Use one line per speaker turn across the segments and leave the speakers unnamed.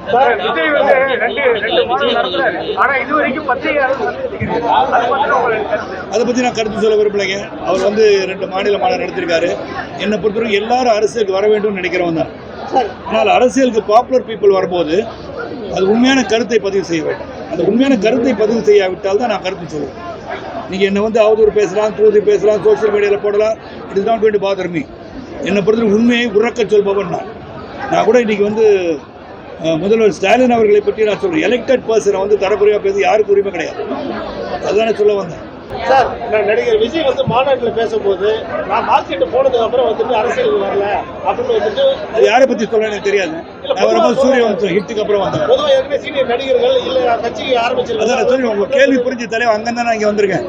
விஜய் வந்து ரெண்டு மாதம் நடத்துறாரு. ஆனா இது வரைக்கும்
அதை பற்றி நான் கருத்து சொல்ல விரும்பலைங்க. அவர் வந்து 2 மாநில மாநாடு நடத்திருக்காரு. என்னை பொறுத்தவரைக்கும் எல்லாரும் அரசியலுக்கு வர வேண்டும் நினைக்கிறவங்க தான். ஆனால் அரசியலுக்கு பாப்புலர் பீப்புள் வரும்போது அது உண்மையான கருத்தை பதிவு செய்ய வேண்டும். அந்த உண்மையான கருத்தை பதிவு செய்யாவிட்டால் தான் நான் கருத்து சொல்லுவேன். நீங்கள் என்னை வந்து அவதூறு பேசலாம், தூது பேசலாம், சோசியல் மீடியாவில் போடலாம். It is not going to bother me. என்னை பொறுத்தவரை உண்மையை உறக்க சொல்பவன் நான் கூட இன்றைக்கி வந்து முதல்வர் ஸ்டாலின் அவர்களை பற்றி நான் சொல்கிறேன். எலெக்டட் பர்சனை வந்து தரக்குறையாக பேச யாருக்கு உரிமை கிடையாது. அதுதான் சொல்ல வந்தேன்.
சார், நான் நடிகர் விஜய் வந்து மாநாட்டில் பேசும்போது நான் மார்க்கெட்டு போனதுக்கு அப்புறம் வந்துட்டு அரசியலுக்கு வரல அப்படின்னு வந்துட்டு
அது யாரை பற்றி சொல்ல எனக்கு தெரியாது. நான் வரும்போது சூரிய வம்சம் ஹிட்டுக்கு அப்புறம் வந்தேன்.
பொதுவாக ஏற்கனவே சீனியர் நடிகர்கள் இல்லை கட்சிக்கு ஆரம்பிச்சிருக்கேன்.
அதான் சொல்லி உங்கள் கேள்வி புரிஞ்சு தலைவர் அங்கே தான் நான் இங்கே வந்திருக்கேன்.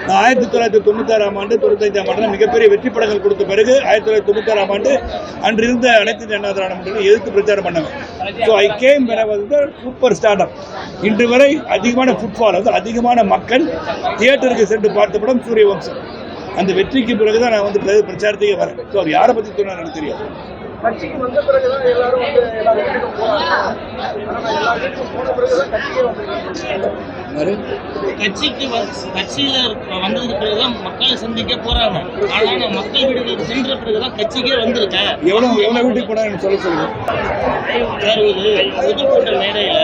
நான் 1996ஆம் ஆண்டு 95ஆம் ஆண்டு மிகப்பெரிய வெற்றி படங்கள் கொடுத்த பிறகு 1996ஆம் ஆண்டு அன்று இருந்த அனைத்து அண்ணா திராவிட முன்னணியை எதிர்த்து பிரச்சாரம் பண்ணவேன். ஸோ ஐ கேம் வந்து சூப்பர் ஸ்டார்டப். இன்று வரை அதிகமான ஃபுட்பால், அது அதிகமான மக்கள் தியேட்டருக்கு சென்று பார்த்த படம் சூரிய வம்சம். அந்த வெற்றிக்கு பிறகுதான் நான் வந்து பிரச்சாரத்தையே வரேன். ஸோ அவர் யாரை பற்றி சொன்னார் எனக்கு தெரியாது.
கட்சிக்கு வந்த பிறகுதான் எல்லாரும் வந்து எல்லா வீட்டுக்கும் போறாங்க. எல்லா வீட்டுக்கும் போன பிறகுதான் கட்சியே
கட்சியில வந்ததுக்கு பிறகுதான் மக்களை சந்திக்க போறாங்க. ஆனா மக்கள் வீடுகளுக்கு சென்ற பிறகுதான் கட்சிக்கே வந்திருக்கேன்.
எவ்வளவு வீட்டுக்கு போனா எனக்கு சொல்ல சொல்லுங்க
சார். ஒரு பொதுக்கூட்ட மேடையில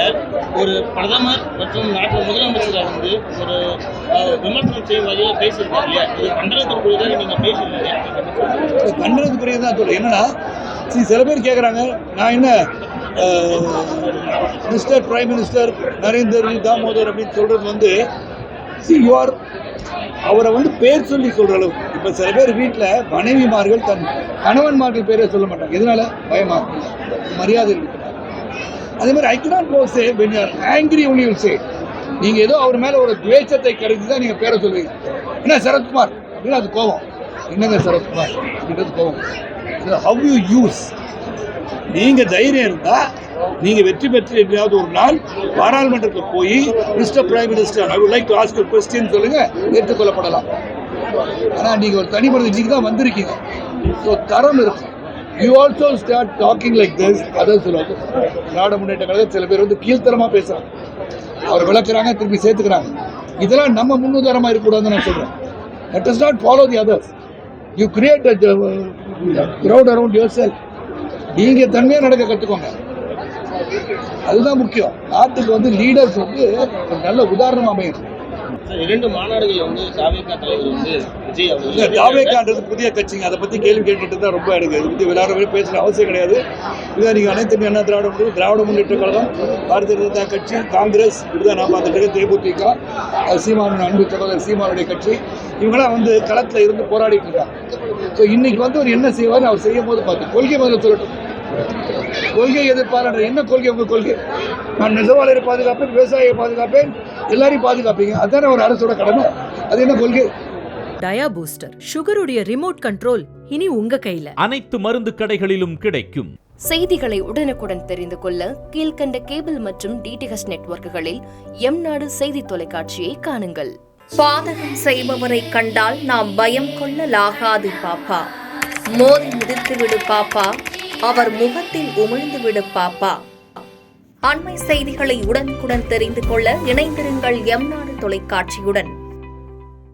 ஒரு பிரதமர் மற்றும் நாட்டு முதலமைச்சரை வந்து ஒரு விமர்சனம் செய்யும் வகையில் பேசியிருக்காரு இல்லையா? இது கண்டனத்துக்குரியதாக நீங்க பேசியிருக்கீங்க.
கண்டனத்துக்குரியதான் சொல்றேன். என்னன்னா சில பேர் கேட்குறாங்க, நான் என்ன mister prime minister Narender Damodar அப்படின்னு சொல்கிறது வந்து அவரை வந்து பேர் சொல்லி சொல்கிற அளவுக்கு. இப்போ சில பேர் வீட்டில் மனைவிமார்கள் தன் கணவன்மார்கள் பேரே சொல்ல மாட்டாங்க. எதனால? பயமாக மரியாதை இருக்கு. அதே மாதிரி I cannot go say when you are angry only you will say. நீங்கள் ஏதோ அவர் மேலே ஒரு துவேஷத்தை கருதி தான் நீங்கள் பேரை சொல்லுவீங்க. என்ன சரத்குமார் அப்படின்னு அது கோபம். என்னங்க சரத்குமார் அப்படின்றது கோபம். How you use. நீங்கள் தைரியம் இருந்தால் நீங்கள் வெற்றி பெற்று எப்படியாவது ஒரு நாள் பாராளுமன்றத்தில் போய் mister prime minister I would like to ask you question சொல்லுங்கள், ஏற்றுக்கொள்ளப்படலாம். ஆனால் நீங்கள் ஒரு தனிமனித இன்னைக்கு தான் வந்திருக்கீங்க. ஸோ தரம் இருக்கும். You also start talking like this. அதான் சொல்லுவாங்க திராவிட முன்னேற்ற கழகம் சில பேர் வந்து கீழ்த்தரமாக பேசுகிறாங்க, அவர் விளக்குறாங்க, திருப்பி சேர்த்துக்கிறாங்க. இதெல்லாம் நம்ம முன்னுதாரணமாக இருக்கக்கூடாதுன்னு நான் சொல்கிறேன். Let us not follow the others. You create a crowd around yourself. நீங்கள் தன்மையாக நடக்க கற்றுக்கோங்க. அதுதான் முக்கியம். நாட்டுக்கு வந்து லீடர்ஸ் வந்து ஒரு நல்ல உதாரணம் அமையும்.
2 மாநாடுகள் வந்து தாவேகா தலைவர் வந்து விஜய் அவர்கள்
தாவேகான்றது புதிய கட்சிங்க. அதை பற்றி கேள்வி கேட்டுட்டு தான் ரொம்ப எடுங்க. இதை பற்றி விளையாடவே பேசுகிற அவசியம் கிடையாது. இதான் நீங்கள் அனைத்து அண்ணா திராவிட முன்னேற்ற கழகம், பாரதிய ஜனதா கட்சி, காங்கிரஸ், இப்படிதான் நான் பார்த்துட்டு தேமுதிக, சீமான் அன்பு சகோதரர் சீமானுடைய கட்சி, இவங்களாம் வந்து களத்தில் இருந்து போராடிட்டு இருக்காங்க. ஸோ இன்னைக்கு வந்து அவர் என்ன செய்வார், அவர் செய்யும் போது பார்த்து கொள்கை முதல்ல சொல்லட்டும். கொள்கை எதிர்ப்பாளர் என்ன கொள்கை? உங்கள் கொள்கை நான் நெசவாளரை பாதுகாப்பேன், விவசாயியை பாதுகாப்பேன், எல்லாரையும் பாதுகாப்பீங்க. அதுதானே ஒரு அரசோட கடமை. அது என்ன கொள்கை?
டயா பூஸ்டர் சுகருடைய ரிமோட் கண்ட்ரோல் இனி உங்க கையில.
அனைத்து மருந்து கடைகளிலும் கிடைக்கும்.
செய்திகளை உடனுக்குடன் தெரிந்து கொள்ள கீழ்கண்ட கேபிள் மற்றும் டிடிஹெச் நெட்வொர்க்குகளில் எம்நாடு செய்தி தொலைக்காட்சியை காணுங்கள். பாதகம் செய்பவரை கண்டால் நாம் பயம் கொள்ளலாகாது பாப்பா. மோதி மிதித்துவிடு பாப்பா, அவர் முகத்தில் உமிழ்ந்துவிடு பாப்பா. அண்மை செய்திகளை உடனுக்குடன் தெரிந்து கொள்ள இணைந்திருங்கள் எம்நாடு தொலைக்காட்சியுடன்.